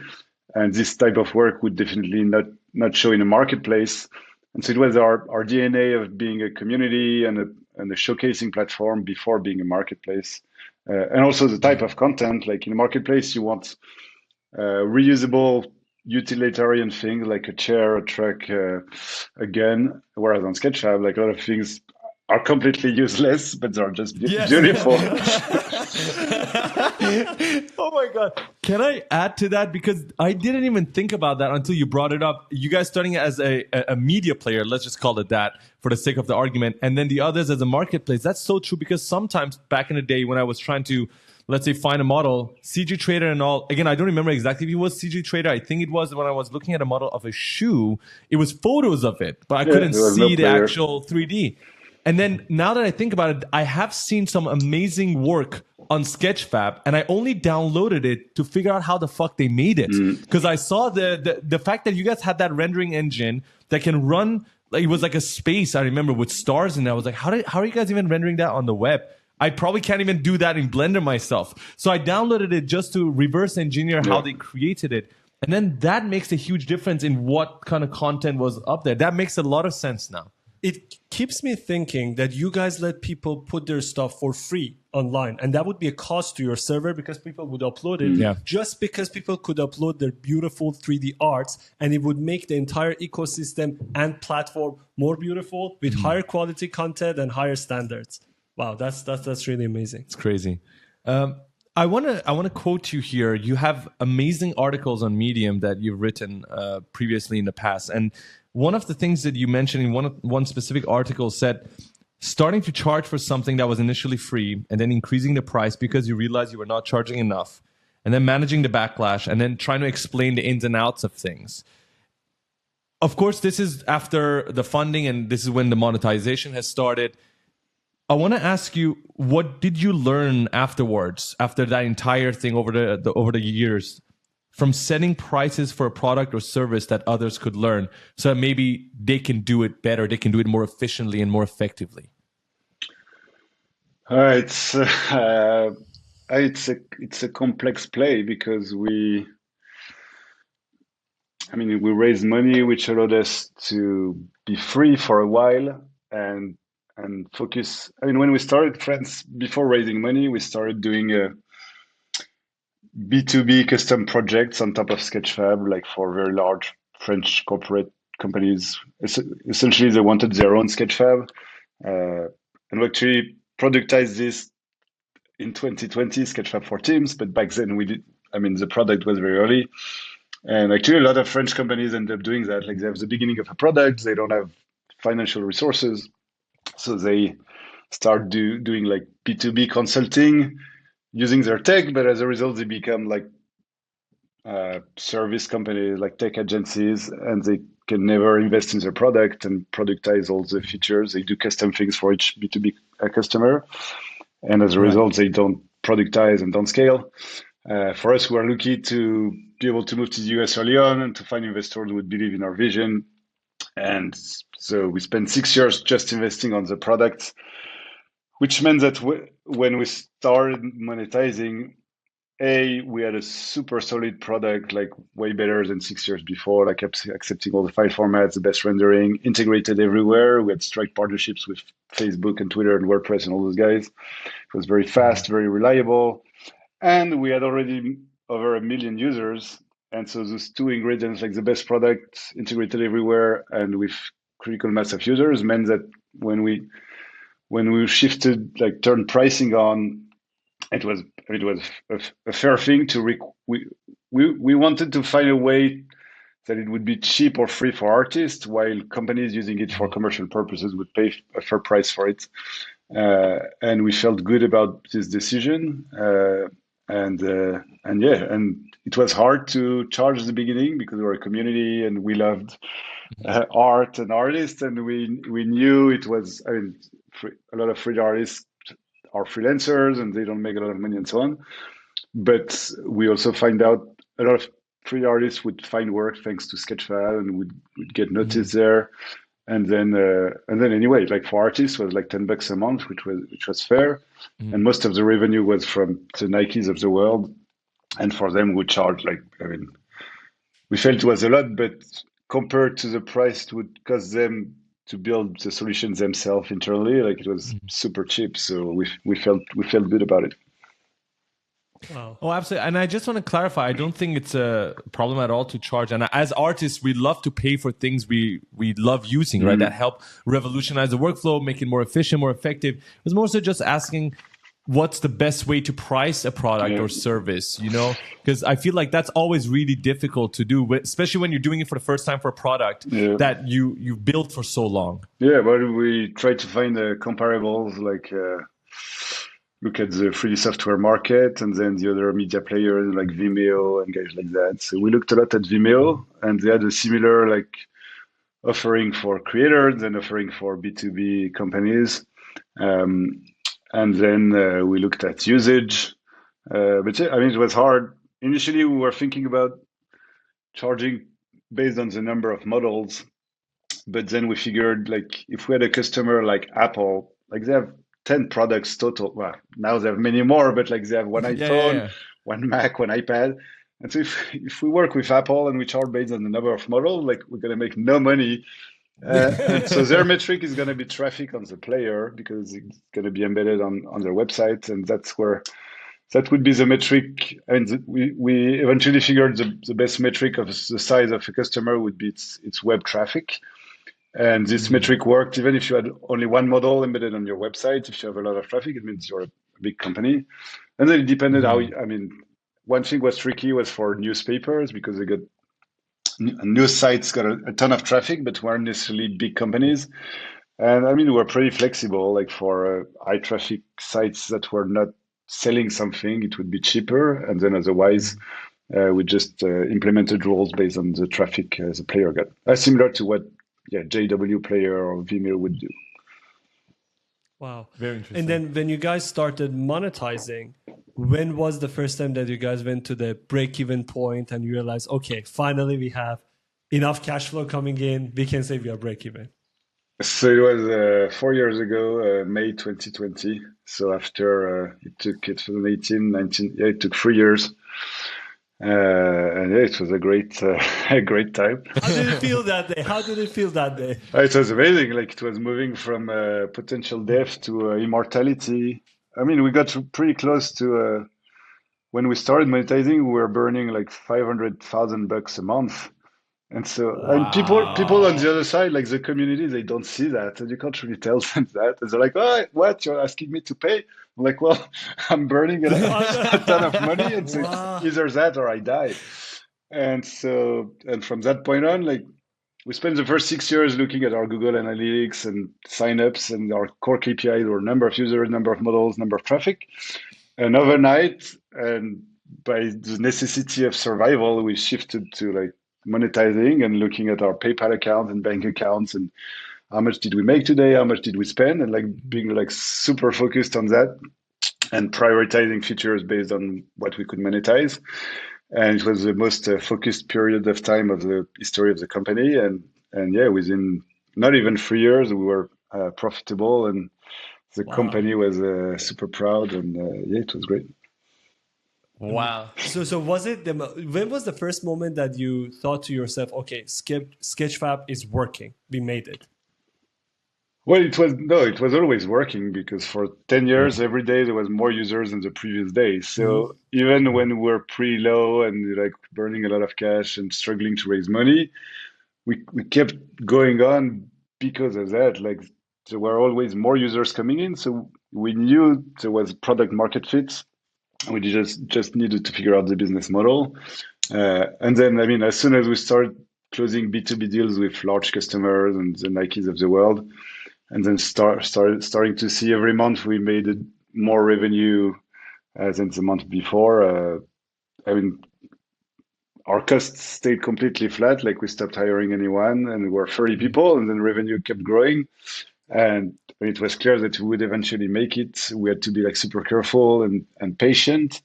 And this type of work would definitely not show in a marketplace. And so it was our DNA of being a community and a showcasing platform before being a marketplace. And also the type Right. of content, like in a marketplace, you want reusable utilitarian things like a chair, a truck, a gun, whereas on Sketchfab, like a lot of things are completely useless, but they're just Yes. beautiful. Oh my God. Can I add to that? Because I didn't even think about that until you brought it up. You guys starting as a media player, let's just call it that for the sake of the argument. And then the others as a marketplace. That's so true because sometimes back in the day when I was trying to, let's say, find a model, CG Trader and all, again, I don't remember exactly if it was CG Trader. I think it was when I was looking at a model of a shoe, it was photos of it, but I Yeah, couldn't there was no see the player. actual 3D. And then now that I think about it, I have seen some amazing work on Sketchfab, and I only downloaded it to figure out how the fuck they made it. Because I saw the fact that you guys had that rendering engine that can run, like it was like a space, I remember, with stars, and I was like, how are you guys even rendering that on the web? I probably can't even do that in Blender myself. So I downloaded it just to reverse engineer how Yeah. they created it. And then that makes a huge difference in what kind of content was up there. That makes a lot of sense now. It keeps me thinking that you guys let people put their stuff for free online, and that would be a cost to your server because people would upload it Yeah. just because people could upload their beautiful 3D arts, and it would make the entire ecosystem and platform more beautiful with higher quality content and higher standards. Wow, that's really amazing. It's crazy. I want to quote you here. You have amazing articles on Medium that you've written previously in the past, and one of the things that you mentioned in one specific article said starting to charge for something that was initially free and then increasing the price because you realized you were not charging enough, and then managing the backlash, and then trying to explain the ins and outs of things. Of course, this is after the funding, and this is when the monetization has started. I want to ask you, what did you learn afterwards, after that entire thing over the years, from setting prices for a product or service that others could learn, so that maybe they can do it better, they can do it more efficiently and more effectively? It's it's a complex play because we raised money which allowed us to be free for a while and focus. I mean, when we started France, before raising money, we started doing B2B custom projects on top of Sketchfab, like for very large French corporate companies. Essentially, they wanted their own Sketchfab, and we actually productized this in 2020, Sketchfab for Teams. But back then, we did. I mean, the product was very early. And actually, a lot of French companies end up doing that. Like they have the beginning of a product, they don't have financial resources, so they start doing like B2B consulting using their tech, but as a result, they become like service companies, like tech agencies, and they can never invest in their product and productize all the features. They do custom things for each B2B customer, and as a Right. result, they don't productize and don't scale. For us, we are lucky to be able to move to the US early on and to find investors who would believe in our vision. And so we spent 6 years just investing on the product, which meant that when we started monetizing, we had a super solid product, like way better than 6 years before, like accepting all the file formats, the best rendering, integrated everywhere. We had strike partnerships with Facebook and Twitter and WordPress and all those guys. It was very fast, very reliable. And we had already over 1 million users. And so those two ingredients, like the best product integrated everywhere and with critical mass of users, meant that when we shifted, like turned pricing on, it was a fair thing to we wanted to find a way that it would be cheap or free for artists, while companies using it for commercial purposes would pay a fair price for it. and we felt good about this decision. And it was hard to charge at the beginning because we were a community and we loved art and artists, and we knew it was. I mean, a lot of free artists are freelancers and they don't make a lot of money and so on. But we also find out a lot of free artists would find work thanks to Sketchfab and would get noticed there. And then anyway, like for artists was like $10 a month, which was fair. And most of the revenue was from the Nikes of the world. And for them, we charge like, I mean, we felt it was a lot, but compared to the price it would cost them to build the solutions themselves internally, like it was super cheap. So we felt good about it. Wow. Oh, absolutely. And I just want to clarify, I don't think it's a problem at all to charge. And as artists, we love to pay for things we love using, right? That help revolutionize the workflow, make it more efficient, more effective. It was more so just asking what's the best way to price a product or service, you know? Because I feel like that's always really difficult to do, especially when you're doing it for the first time for a product that you've built for so long. Yeah, but we try to find comparables, like look at the 3D software market and then the other media players like Vimeo and guys like that. So we looked a lot at Vimeo, and they had a similar like offering for creators and offering for B2B companies. And then we looked at usage. But yeah, I mean, it was hard. Initially, we were thinking about charging based on the number of models. But then we figured, like, if we had a customer like Apple, like they have 10 products total. Well, now they have many more, but like they have one iPhone, one Mac, one iPad. And so if we work with Apple and we charge based on the number of models, like we're going to make no money. And so their metric is going to be traffic on the player because it's going to be embedded on their website. And that's where that would be the metric. And we eventually figured the best metric of the size of a customer would be its web traffic. And this metric worked even if you had only one model embedded on your website. If you have a lot of traffic, it means you're a big company. And then it depended how, I mean, one thing was tricky was for newspapers because they got news sites got a ton of traffic, but weren't necessarily big companies. And I mean, we're pretty flexible. Like for high traffic sites that were not selling something, it would be cheaper. And then otherwise, we just implemented rules based on the traffic the player got. Similar to what JW Player or Vimeo would do. Wow. Very interesting. And then when you guys started monetizing, when was the first time that you guys went to the break-even point and you realized, okay, finally we have enough cash flow coming in, we can say we are break-even? So it was 4 years ago, May 2020. So after it took 2018, 19, it took 3 years. And it was a great time. How did it feel that day? How did it feel that day? It was amazing. Like it was moving from potential death to immortality. I mean, we got pretty close to when we started monetizing. We were burning like $500,000 a month, and so and people on the other side, like the community, they don't see that, and you can't really tell them that. And they're like, "Oh, what? You're asking me to pay?" I'm like, well, I'm burning a ton of money, and so it's either that or I die. And from that point on, like we spent the first 6 years looking at our Google Analytics and signups and our core KPIs or number of users, number of models, number of traffic. And overnight, and by the necessity of survival, we shifted to like monetizing and looking at our PayPal account and bank accounts and how much did we make today, how much did we spend, and like being like super focused on that and prioritizing features based on what we could monetize. And it was the most focused period of time of the history of the company. And yeah, within not even 3 years, we were profitable, and the company was super proud. And yeah, it was great. Wow. So was it when was the first moment that you thought to yourself, okay, Sketchfab is working, we made it? Well, it was always working because for 10 years, every day there was more users than the previous day. So even when we were pretty low and like burning a lot of cash and struggling to raise money, we kept going on because of that. Like there were always more users coming in. So we knew there was product market fit. We just needed to figure out the business model. And then, I mean, as soon as we started closing B2B deals with large customers and the Nikes of the world, and then starting to see every month we made more revenue than the month before. I mean, our costs stayed completely flat, like we stopped hiring anyone, and we were 30 people, and then revenue kept growing. And it was clear that we would eventually make it. We had to be like super careful and patient,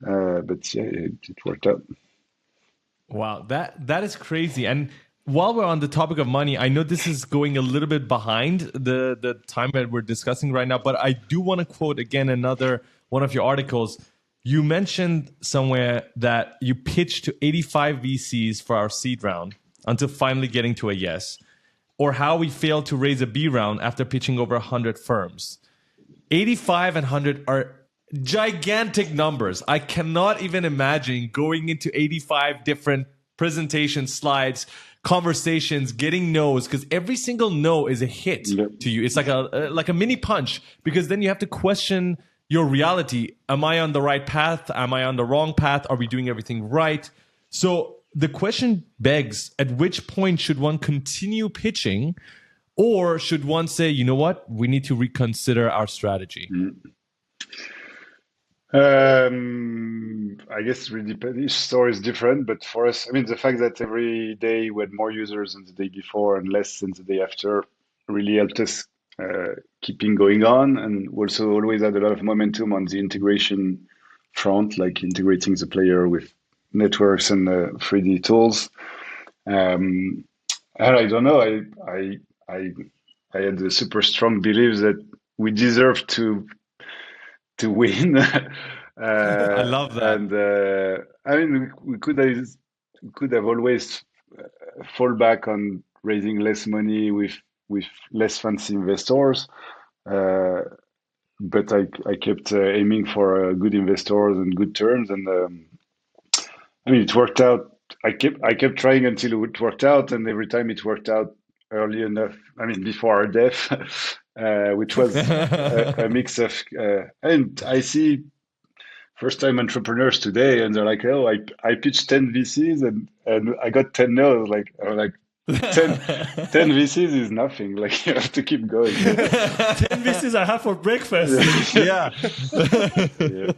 but yeah, it worked out. Wow, that is crazy. And while we're on the topic of money, I know this is going a little bit behind the time that we're discussing right now, but I do want to quote again another one of your articles. You mentioned somewhere that you pitched to 85 VCs for our seed round until finally getting to a yes, or how we failed to raise a B round after pitching over 100 firms. 85 and 100 are gigantic numbers. I cannot even imagine going into 85 different presentations, slides, conversations, getting no's, because every single no is a hit to you. It's like a mini punch, because then you have to question your reality. Am I on the right path? Am I on the wrong path? Are we doing everything right? So the question begs, at which point should one continue pitching, or should one say, you know what, we need to reconsider our strategy? I guess it really depends. Each store is different, but for us, I mean, the fact that every day we had more users than the day before and less than the day after really helped us keeping going on, and also always had a lot of momentum on the integration front, like integrating the player with networks and 3D tools. And I don't know, I had a super strong belief that we deserve to win. I love that. And I mean, we could have always fall back on raising less money with less fancy investors. But I kept aiming for good investors and good terms, and I mean, it worked out. I kept trying until it worked out, and every time it worked out early enough. I mean, before our death, which was a mix of. And I see first-time entrepreneurs today, and they're like, "Oh, I pitched 10 VCs and I got 10 no's." Like, I'm like 10 VCs is nothing. Like, you have to keep going. 10 VCs I have for breakfast. Yeah. Yeah.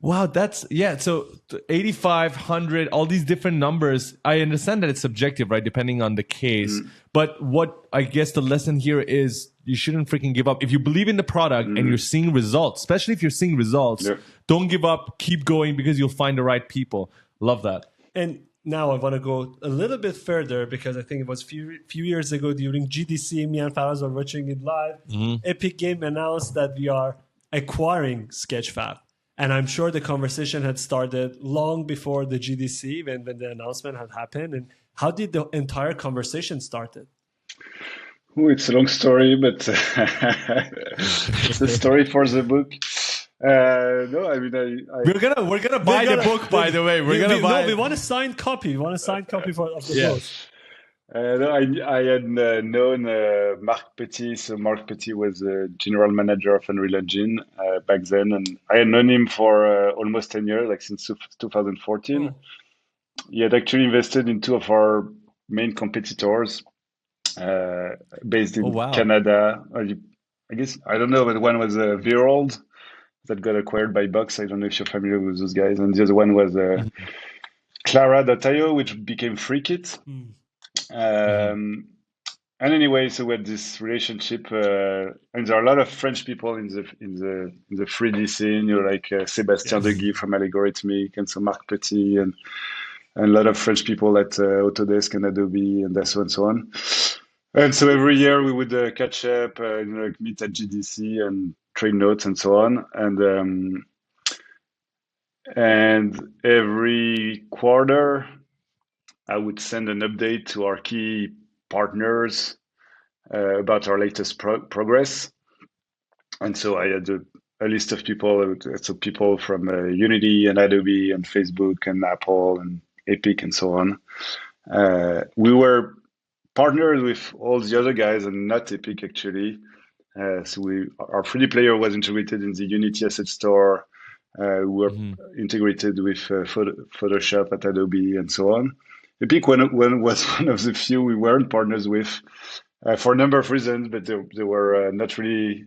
Wow, that's so 85, 100, all these different numbers. I understand that it's subjective, right? Depending on the case. But what I guess the lesson here is you shouldn't freaking give up. If you believe in the product and you're seeing results, especially if you're seeing results, don't give up, keep going, because you'll find the right people. Love that. And now I want to go a little bit further, because I think it was few years ago during GDC, me and Faraz were watching it live. Epic Game announced that we are acquiring Sketchfab. And I'm sure the conversation had started long before the GDC, when the announcement had happened. And how did the entire conversation started? Oh, it's a long story, but it's a story for the book. No, I mean, We're gonna buy the book, by the way. We're gonna buy. No, we want a signed copy. We want a signed copy of the book. No, I had known Marc Petit. So Marc Petit was general manager of Unreal Engine back then, and I had known him for almost 10 years, like since 2014. He had actually invested in two of our main competitors, based in Canada. I guess, I don't know, but one was Virold that got acquired by Box. I don't know if you're familiar with those guys. And the other one was Clara.io, which became FreeKit. And anyway, so we had this relationship, and there are a lot of French people in the 3D scene. You know, like Sébastien Deguy from Algorithmic, and so Marc Petit, and a lot of French people at Autodesk and Adobe, and so on and so on. And so every year we would catch up, like meet at GDC and trade notes and so on. And every quarter, I would send an update to our key partners about our latest progress. And so I had a list of people, so people from Unity and Adobe and Facebook and Apple and Epic and so on. We were partnered with all the other guys and not Epic, actually. So our 3D player was integrated in the Unity Asset Store. We were integrated with Photoshop at Adobe and so on. Epic was one of the few we weren't partners with. for a number of reasons, but they were not really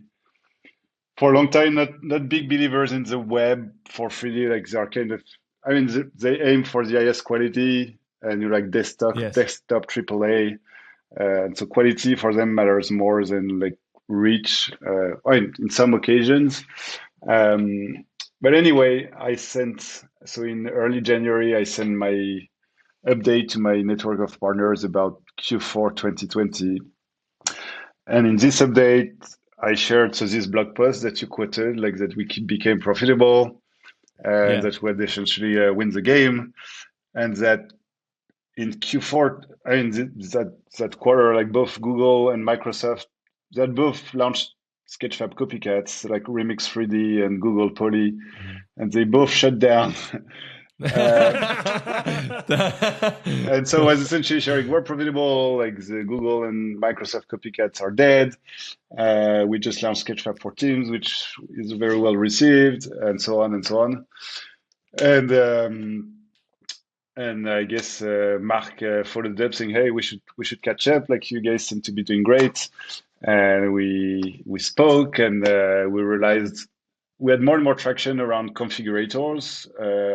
for a long time not big believers in the web for 3D. Like they are kind of, I mean, they aim for the highest quality and you like Yes. desktop AAA, and so quality for them matters more than like reach. Or in some occasions. Um, but anyway, so in early January, I sent my update to my network of partners about Q4 2020. And in this update, I shared so this blog post that you quoted, like that we became profitable and Yeah. that we had essentially win the game, and that in Q4, I mean that quarter, like both Google and Microsoft, that both launched Sketchfab copycats like Remix 3D and Google Poly, and they both shut down. Um, and so I was essentially sharing we're profitable, like the Google and Microsoft copycats are dead. We just launched Sketchfab for Teams, which is very well received, and so on and so on. And I guess Mark followed up saying, "Hey, we should catch up. Like you guys seem to be doing great." And we spoke, and we realized we had more and more traction around configurators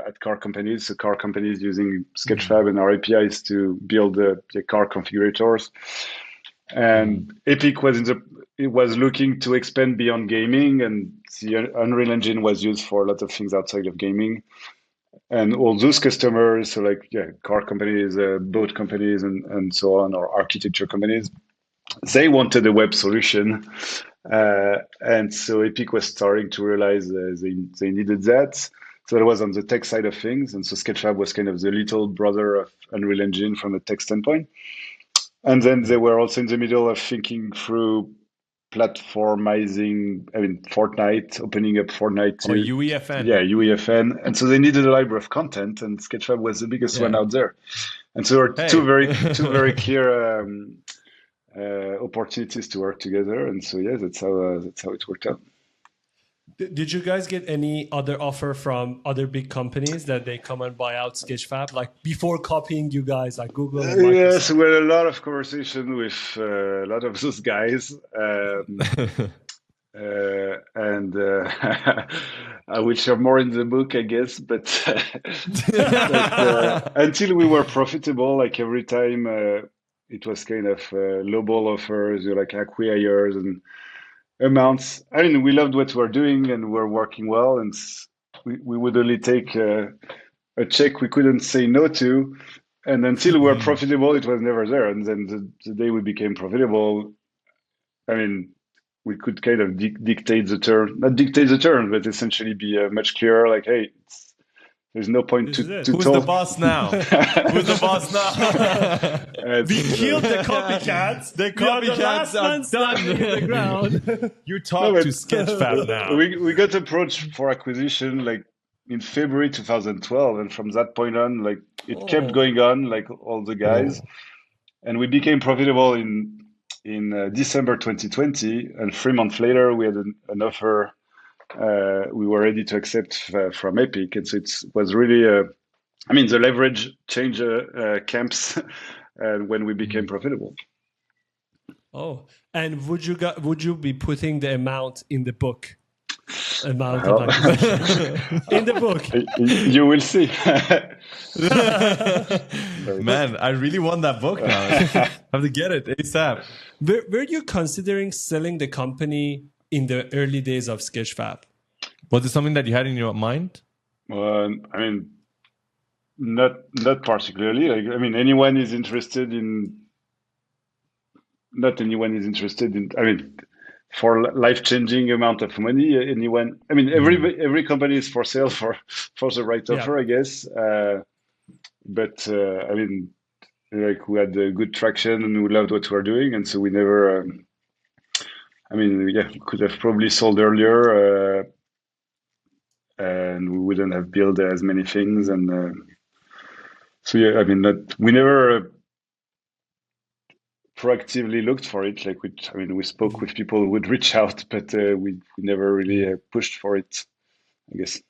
at car companies. So car companies using Sketchfab and our APIs to build the car configurators. And Epic it was looking to expand beyond gaming, and the Unreal Engine was used for a lot of things outside of gaming. And all those customers, so like car companies, boat companies, and so on, or architecture companies, they wanted a web solution, and so Epic was starting to realize they needed that. So that was on the tech side of things, and so Sketchfab was kind of the little brother of Unreal Engine from a tech standpoint. And then they were also in the middle of thinking through platformizing, I mean, Fortnite, opening up Fortnite Or to, UEFN. yeah, UEFN. And so they needed a library of content, and Sketchfab was the biggest one Yeah. out there. And so there were Hey. two very clear opportunities to work together. And so, yeah, that's how it worked out. Did you guys get any other offer from other big companies that they come and buy out Sketchfab, like before copying you guys, like Google and Yes, Microsoft? we had a lot of conversation with a lot of those guys. And I will share more in the book, I guess. But until we were profitable, like every time, it was kind of lowball offers, like acquires and amounts. I mean, we loved what we're doing and we're working well, and we would only take a check we couldn't say no to. And until we were profitable, it was never there. And then the day we became profitable, I mean, we could kind of dictate the term, not dictate the term, but essentially be much clearer. Like, hey, there's no point This is it. to Who's the talk. boss now? Who's the boss now? We killed the copycats. The We are the copycats last are ones done. standing in the ground. You No, talk but to Sketchfab now. we got approached for acquisition like in February 2012, and from that point on, like it kept Oh, going on, like all the guys, and we became profitable in December 2020, and 3 months later we had an offer we were ready to accept from Epic, and so it was really I mean the leverage changed camps when we became profitable. oh, and would you be putting the amount in the book? Amount of Well, acquisition in the book. you will see. Man, I really want that book now. Have to get it ASAP. Were you considering selling the company in the early days of Sketchfab? Was it something that you had in your mind? I mean, not particularly. Like, I mean, anyone is interested in. Not anyone is interested in. I mean, for life-changing amount of money, anyone. I mean, every company is for sale for the right Yeah. offer, I guess. But I mean, like we had good traction and we loved what we were doing, and so we never. I mean, yeah, we could have probably sold earlier, and we wouldn't have built as many things. And so yeah, I mean, we never proactively looked for it. Like we spoke with people who would reach out, but we never really pushed for it, I guess.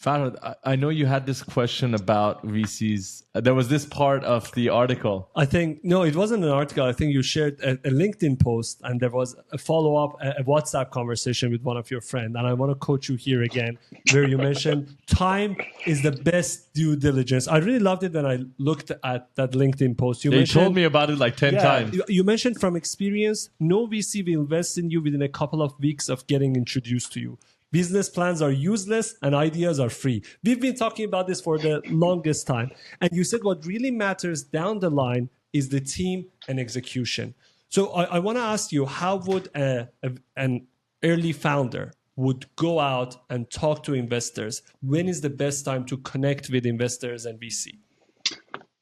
Farhad, I know you had this question about VCs. There was this part of the article. I think, no, it wasn't an article. I think you shared a LinkedIn post and there was a follow-up, a WhatsApp conversation with one of your friends. And I want to quote you here again, where you mentioned time is the best due diligence. I really loved it when I looked at that LinkedIn post. You told me about it like 10 times. You mentioned from experience, no VC will invest in you within a couple of weeks of getting introduced to you. Business plans are useless and ideas are free. We've been talking about this for the longest time. And you said what really matters down the line is the team and execution. So I want to ask you, how would an early founder would go out and talk to investors? When is the best time to connect with investors and VC?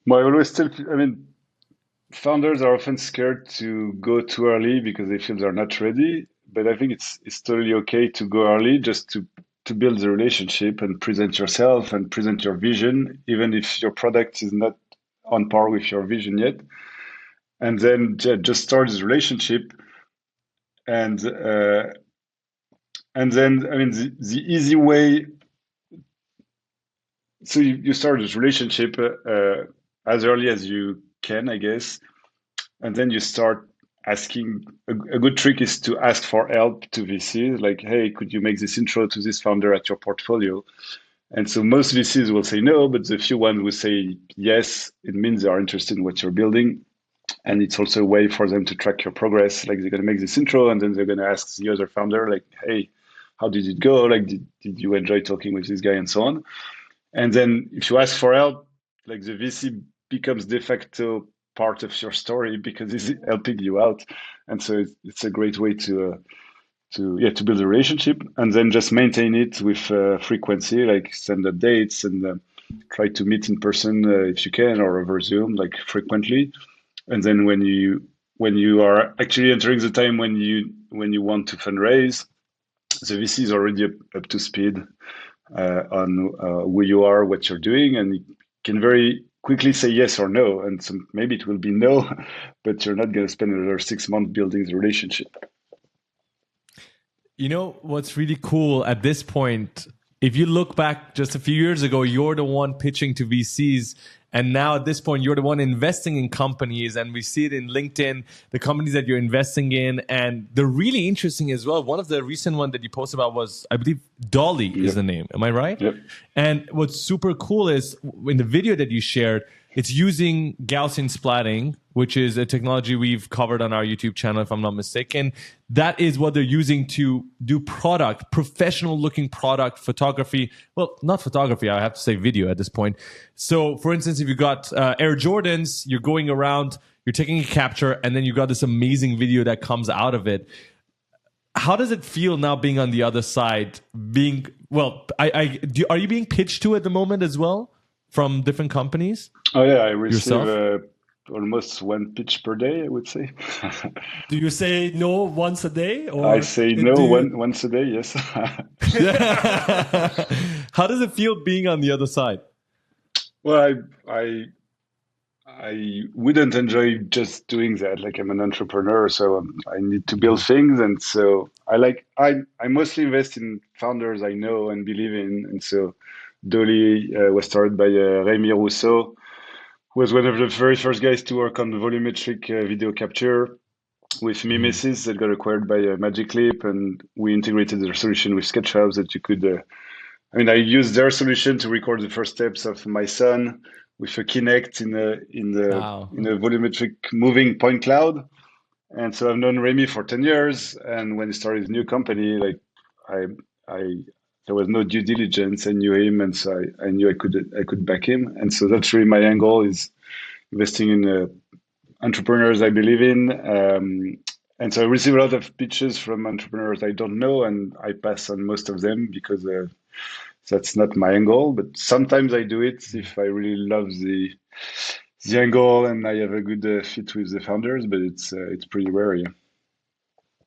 Well, I always tell, founders are often scared to go too early because they feel they're not ready. But I think it's totally okay to go early just to build the relationship and present yourself and present your vision, even if your product is not on par with your vision yet. And then just start this relationship. And then, the easy way. So you start this relationship as early as you can, I guess, and then you start asking. A good trick is to ask for help to VCs, like, hey, could you make this intro to this founder at your portfolio? And so most VCs will say no, but the few ones will say yes, it means they are interested in what you're building. And it's also a way for them to track your progress. Like, they're going to make this intro and then they're going to ask the other founder, like, hey, how did it go? Like, did you enjoy talking with this guy and so on? And then if you ask for help, like, the VC becomes de facto part of your story because it's helping you out. And so it's a great way to build a relationship, and then just maintain it with frequency, like send updates and try to meet in person if you can, or over Zoom, like frequently. And then when you are actually entering the time when you want to fundraise, the VC is already up to speed on who you are, what you're doing, and you can very quickly say yes or no. And so maybe it will be no, but you're not going to spend another 6 months building the relationship. You know what's really cool at this point? If you look back just a few years ago, you're the one pitching to VCs. And now at this point, you're the one investing in companies. And we see it in LinkedIn, the companies that you're investing in. And they're really interesting as well. One of the recent one that you posted about was, I believe, Dolly is the name. Am I right? Yep. And what's super cool is in the video that you shared, it's using Gaussian splatting, which is a technology we've covered on our YouTube channel, if I'm not mistaken. That is what they're using to do professional looking product photography. Well, not photography, I have to say video at this point. So for instance, if you got Air Jordans, you're going around, you're taking a capture, and then you got this amazing video that comes out of it. How does it feel now being on the other side? Are you being pitched to at the moment as well from different companies? Oh yeah, I receive almost one pitch per day, I would say. Do you say no once a day? Or I say no once a day, yes. How does it feel being on the other side? Well, I wouldn't enjoy just doing that. Like, I'm an entrepreneur, so I need to build things, and so I mostly invest in founders I know and believe in, and so Dolly was started by Rémi Rousseau, who was one of the very first guys to work on volumetric video capture with Mimesis that got acquired by Magic Leap, and we integrated their solution with Sketchfab that you could. I used their solution to record the first steps of my son with a Kinect in a volumetric moving point cloud. And so I've known Rémi for 10 years, and when he started his new company, like there was no due diligence. I knew him, and so I knew I could back him. And so that's really my angle, is investing in entrepreneurs I believe in. And so I receive a lot of pitches from entrepreneurs I don't know, and I pass on most of them because that's not my angle. But sometimes I do it if I really love the angle and I have a good fit with the founders. But it's pretty rare, yeah.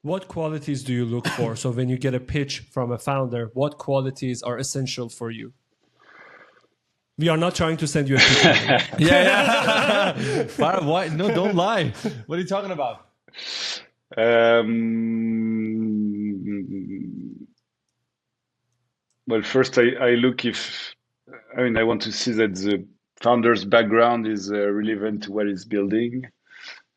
What qualities do you look for? So when you get a pitch from a founder, what qualities are essential for you? We are not trying to send you a pitch. Yeah. Why? No, don't lie. What are you talking about? Well, first I look if, I mean, I want to see that the founder's background is relevant to what he's building.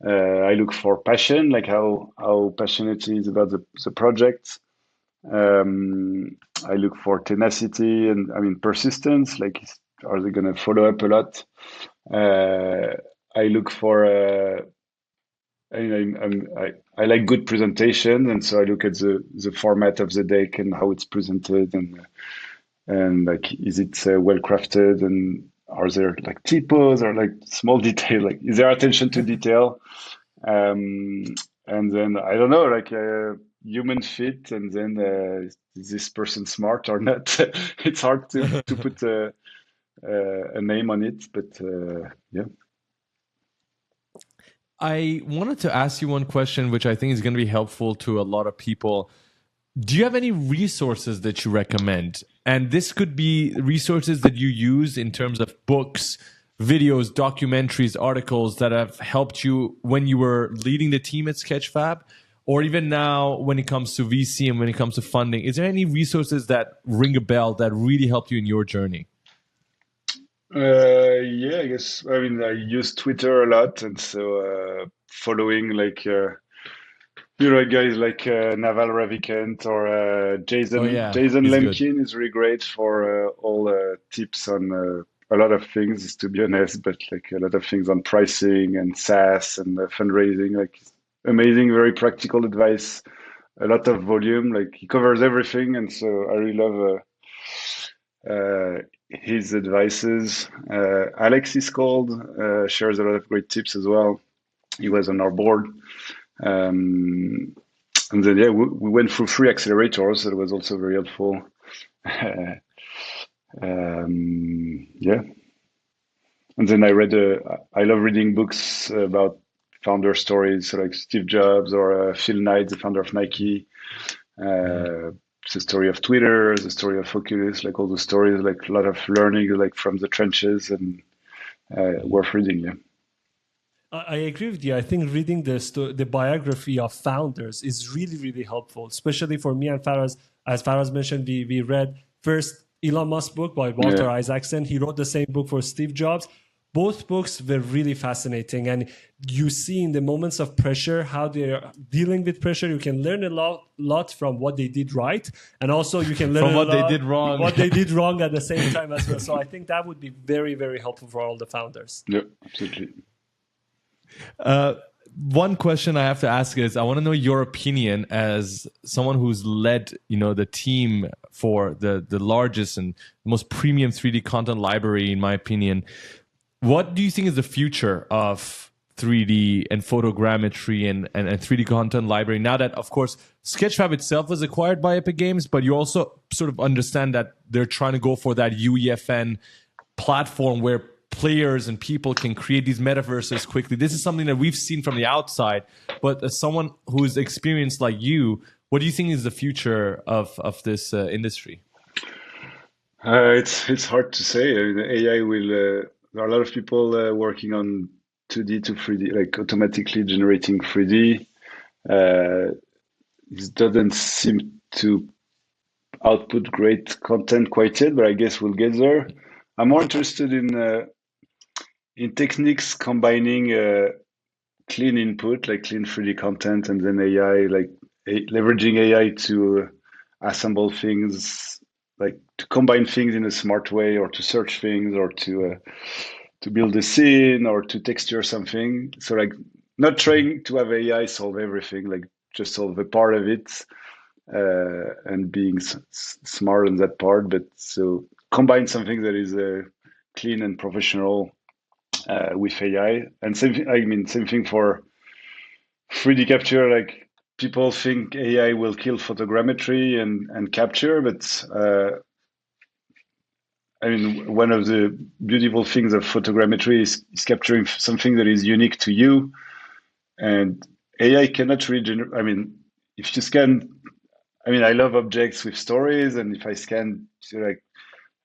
I look for passion, like how passionate he is about the project. I look for tenacity and I mean persistence, like are they going to follow up a lot? Uh, I look for I mean, I like good presentation, and so I look at the format of the deck and how it's presented, and like is it well crafted, and are there like typos or like small detail, like is there attention to detail? Um, and then I don't know, like human fit, and then is this person smart or not? It's hard to put a name on it, but yeah. I wanted to ask you one question, which I think is going to be helpful to a lot of people. Do you have any resources that you recommend? And this could be resources that you use in terms of books, videos, documentaries, articles that have helped you when you were leading the team at Sketchfab, or even now when it comes to VC and when it comes to funding. Is there any resources that ring a bell that really helped you in your journey? Yeah, I guess. I mean, I use Twitter a lot, and so following like guys like Naval Ravikant or Oh Jason yeah, Jason he's good. Lemkin is really great for all tips on a lot of things, to be honest, but like a lot of things on pricing and SaaS and fundraising, like amazing, very practical advice, a lot of volume, like he covers everything, and so I really love his advices. Alex is called, shares a lot of great tips as well. He was on our board. Um, and then, yeah, we went through three accelerators. That was also very helpful. Yeah. And then I love reading books about founder stories, so like Steve Jobs or Phil Knight, the founder of Nike. Uh, the story of Twitter, the story of Oculus, like all the stories, like a lot of learning, like from the trenches and worth reading. Yeah. I agree with you. I think reading the biography of founders is really, really helpful, especially for me and Faraz. As Faraz mentioned, we read first Elon Musk book by Yeah. Walter Isaacson. He wrote the same book for Steve Jobs. Both books were really fascinating. And you see in the moments of pressure how they're dealing with pressure. You can learn a lot from what they did right. And also you can learn From a what they lot did wrong. what they did wrong at the same time as well. So I think that would be very, very helpful for all the founders. Yeah, absolutely. One question I have to ask is I want to know your opinion as someone who's led, the team for the largest and most premium 3D content library, in my opinion. What do you think is the future of 3D and photogrammetry and 3D content library now that, of course, Sketchfab itself was acquired by Epic Games, but you also sort of understand that they're trying to go for that UEFN platform where players and people can create these metaverses quickly. This is something that we've seen from the outside, but as someone who's experienced like you, what do you think is the future of this industry? It's hard to say. I mean, AI will. There are a lot of people working on 2D to 3D, like automatically generating 3D. This doesn't seem to output great content quite yet, but I guess we'll get there. I'm more interested in techniques combining clean input, like clean 3D content, and then AI, like leveraging AI to assemble things, like to combine things in a smart way, or to search things, or to build a scene, or to texture something. So like not trying to have AI solve everything, like just solve a part of it, and being smart on that part, but so combine something that is clean and professional with AI. And same, I mean, same thing for 3D capture. Like people think AI will kill photogrammetry and capture, but I mean, one of the beautiful things of photogrammetry is capturing something that is unique to you, and AI cannot really generate. I mean, if you scan, I mean, I love objects with stories, and if I scan, so like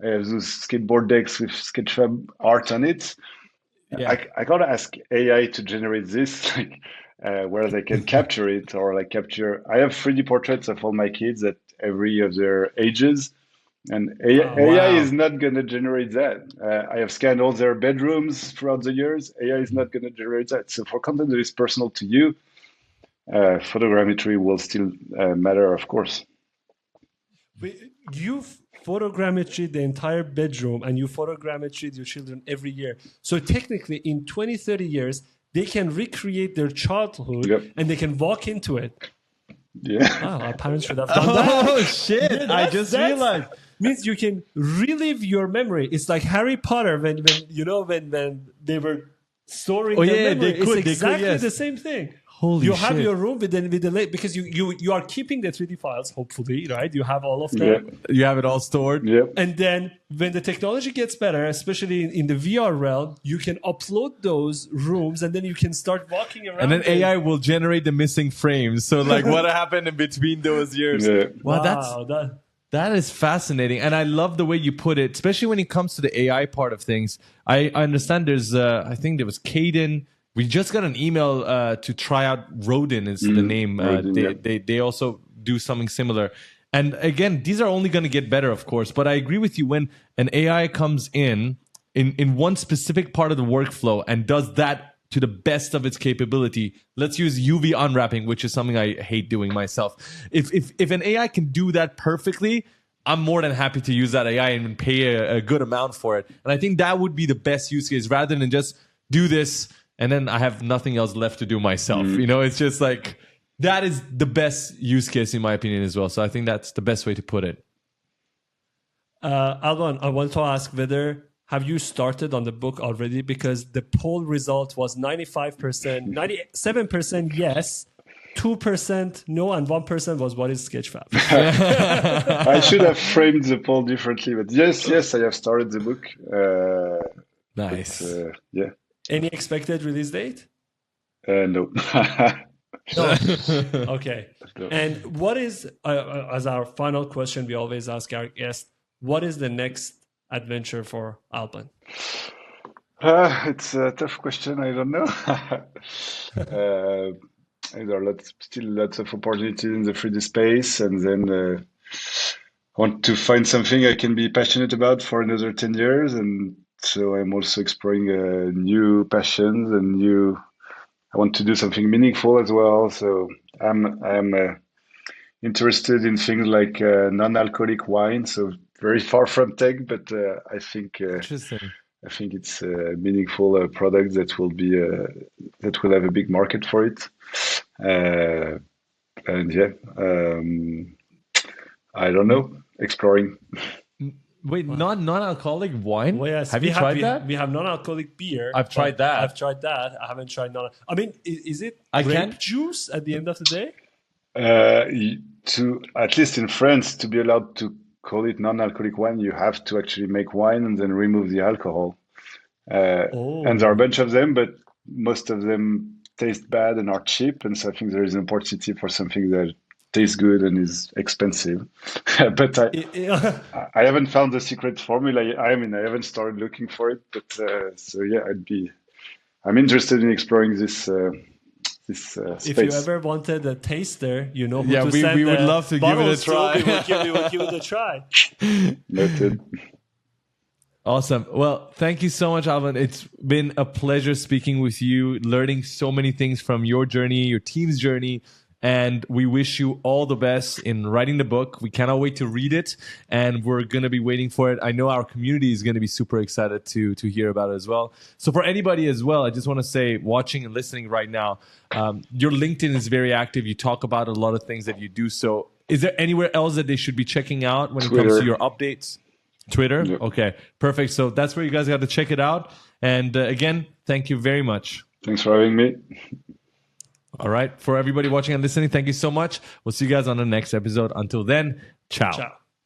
I have those skateboard decks with Sketchfab art on it. Yeah. I gotta ask AI to generate this, like where they can capture it or like capture. I have 3D portraits of all my kids at every of their ages, And Oh, AI Wow. is not going to generate that. I have scanned all their bedrooms throughout the years. AI is not going to generate that. So for content that is personal to you, photogrammetry will still matter, of course. You photogrammetry the entire bedroom and you photogrammetry your children every year. So technically, in 20, 30 years, they can recreate their childhood Yep. and they can walk into it. Yeah. Wow, our parents should have done that. Oh shit! Yeah, I just that's- realized. Means you can relive your memory. It's like Harry Potter when when they were storing Oh, their yeah, memory. they could, It's exactly yes. the same thing. Holy you have shit. your room with the because you are keeping the 3D files, hopefully, right? You have all of them. Yeah. You have it all stored. Yep. And then when the technology gets better, especially in the VR realm, you can upload those rooms and then you can start walking around. And then AI will generate the missing frames. So, like, what happened in between those years? Yeah. Wow, Wow, that is fascinating. And I love the way you put it, especially when it comes to the AI part of things. I understand there's, I think there was Caden. We just got an email to try out Rodin is the name. Rodin, They also do something similar. And again, these are only going to get better, of course. But I agree with you, when an AI comes in one specific part of the workflow and does that to the best of its capability. Let's use UV unwrapping, which is something I hate doing myself. If an AI can do that perfectly, I'm more than happy to use that AI and pay a good amount for it. And I think that would be the best use case, rather than just do this and then I have nothing else left to do myself. You know, it's just like, that is the best use case in my opinion as well. So I think that's the best way to put it. Alban, I want to ask whether have you started on the book already? Because the poll result was 95%, 97% yes, 2% no, and 1% was what is Sketchfab. I should have framed the poll differently, but yes, I have started the book. Nice. Yeah. Any expected release date? No. Okay. And what is, as our final question, we always ask our guests, what is the next adventure for Alban? It's a tough question. I don't know. There are still lots of opportunities in the 3D space, and then I want to find something I can be passionate about for another 10 years. And so I'm also exploring new passions and I want to do something meaningful as well. So I'm interested in things like non-alcoholic wine. So very far from tech, but I think Interesting. I think it's a meaningful product that will have a big market for it. And yeah, I don't know, exploring. Wait, non-alcoholic wine? Well, yes, Have you tried that? We have non-alcoholic beer. I've tried that. I've tried that. I haven't tried I mean, is it I grape can't- juice at the end of the day? To at least in France, to be allowed to call it non-alcoholic wine, you have to actually make wine and then remove the alcohol. And there are a bunch of them, but most of them taste bad and are cheap. And so I think there is an opportunity for something that tastes good and is expensive. But I haven't found the secret formula. I mean, I haven't started looking for it. But so yeah, I'm interested in exploring this space. If you ever wanted a taster, you know who Yeah, to we send would the love to give it a bottles to. try. We would give it a try. Noted. Awesome. Well, thank you so much, Alban. It's been a pleasure speaking with you, learning so many things from your journey, your team's journey, and we wish you all the best in writing the book. We cannot wait to read it, and we're going to be waiting for it. I know our community is going to be super excited to hear about it as well. So for anybody as well, I just want to say, watching and listening right now, your LinkedIn is very active. You talk about a lot of things that you do. So is there anywhere else that they should be checking out when it comes to your updates? Twitter? Yep. Okay, perfect. So that's where you guys got to check it out. And again, thank you very much. Thanks for having me. All right. For everybody watching and listening, thank you so much. We'll see you guys on the next episode. Until then, ciao. Ciao.